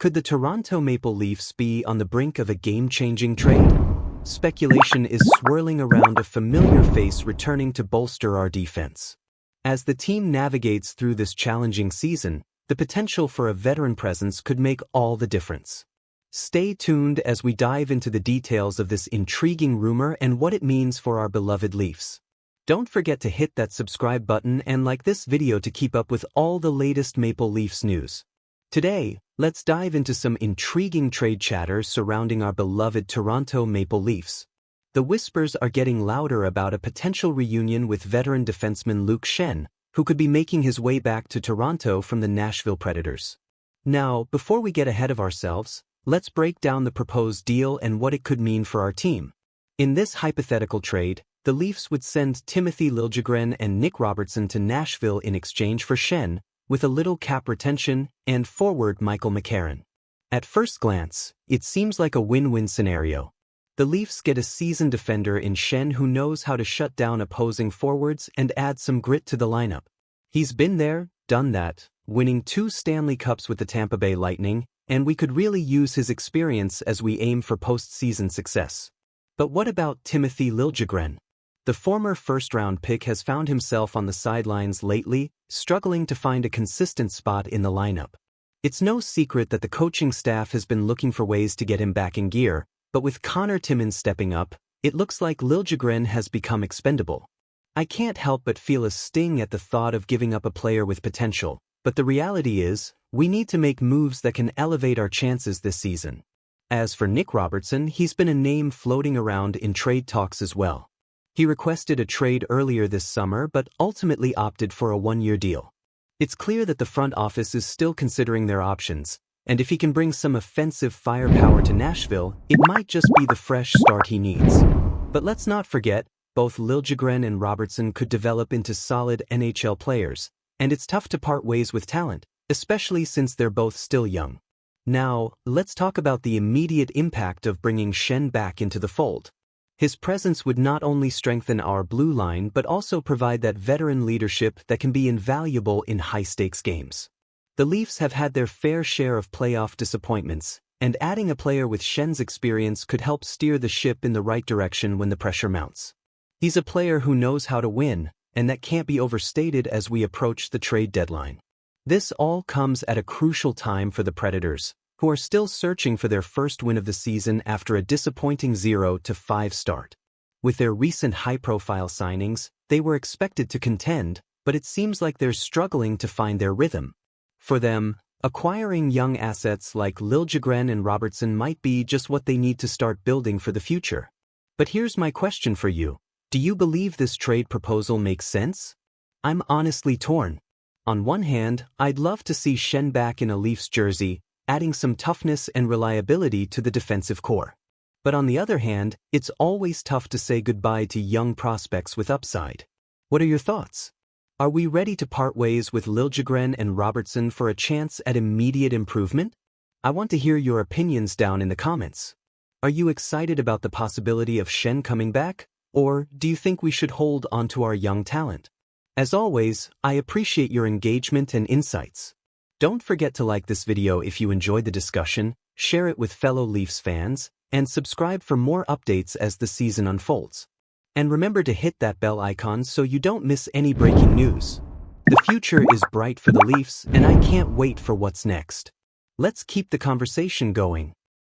Could the Toronto Maple Leafs be on the brink of a game-changing trade? Speculation is swirling around a familiar face returning to bolster our defense. As the team navigates through this challenging season, the potential for a veteran presence could make all the difference. Stay tuned as we dive into the details of this intriguing rumor and what it means for our beloved Leafs. Don't forget to hit that subscribe button and like this video to keep up with all the latest Maple Leafs news. Today, let's dive into some intriguing trade chatter surrounding our beloved Toronto Maple Leafs. The whispers are getting louder about a potential reunion with veteran defenseman Luke Schenn, who could be making his way back to Toronto from the Nashville Predators. Now, before we get ahead of ourselves, let's break down the proposed deal and what it could mean for our team. In this hypothetical trade, the Leafs would send Timothy Liljegren and Nick Robertson to Nashville in exchange for Schenn, with a little cap retention, and forward Michael McCarron. At first glance, it seems like a win-win scenario. The Leafs get a seasoned defender in Schenn who knows how to shut down opposing forwards and add some grit to the lineup. He's been there, done that, winning 2 Stanley Cups with the Tampa Bay Lightning, and we could really use his experience as we aim for postseason success. But what about Timothy Liljegren? The former first-round pick has found himself on the sidelines lately, struggling to find a consistent spot in the lineup. It's no secret that the coaching staff has been looking for ways to get him back in gear, but with Connor Timmins stepping up, it looks like Liljegren has become expendable. I can't help but feel a sting at the thought of giving up a player with potential, but the reality is, we need to make moves that can elevate our chances this season. As for Nick Robertson, he's been a name floating around in trade talks as well. He requested a trade earlier this summer but ultimately opted for a 1-year deal. It's clear that the front office is still considering their options, and if he can bring some offensive firepower to Nashville, it might just be the fresh start he needs. But let's not forget, both Liljegren and Robertson could develop into solid NHL players, and it's tough to part ways with talent, especially since they're both still young. Now, let's talk about the immediate impact of bringing Schenn back into the fold. His presence would not only strengthen our blue line but also provide that veteran leadership that can be invaluable in high-stakes games. The Leafs have had their fair share of playoff disappointments, and adding a player with Schenn's experience could help steer the ship in the right direction when the pressure mounts. He's a player who knows how to win, and that can't be overstated as we approach the trade deadline. This all comes at a crucial time for the Predators, who are still searching for their first win of the season after a disappointing 0-5 start. With their recent high-profile signings, they were expected to contend, but it seems like they're struggling to find their rhythm. For them, acquiring young assets like Liljegren and Robertson might be just what they need to start building for the future. But here's my question for you. Do you believe this trade proposal makes sense? I'm honestly torn. On one hand, I'd love to see Schenn back in a Leafs jersey, adding some toughness and reliability to the defensive core. But on the other hand, it's always tough to say goodbye to young prospects with upside. What are your thoughts? Are we ready to part ways with Liljegren and Robertson for a chance at immediate improvement? I want to hear your opinions down in the comments. Are you excited about the possibility of Schenn coming back, or do you think we should hold on to our young talent? As always, I appreciate your engagement and insights. Don't forget to like this video if you enjoyed the discussion, share it with fellow Leafs fans, and subscribe for more updates as the season unfolds. And remember to hit that bell icon so you don't miss any breaking news. The future is bright for the Leafs, and I can't wait for what's next. Let's keep the conversation going.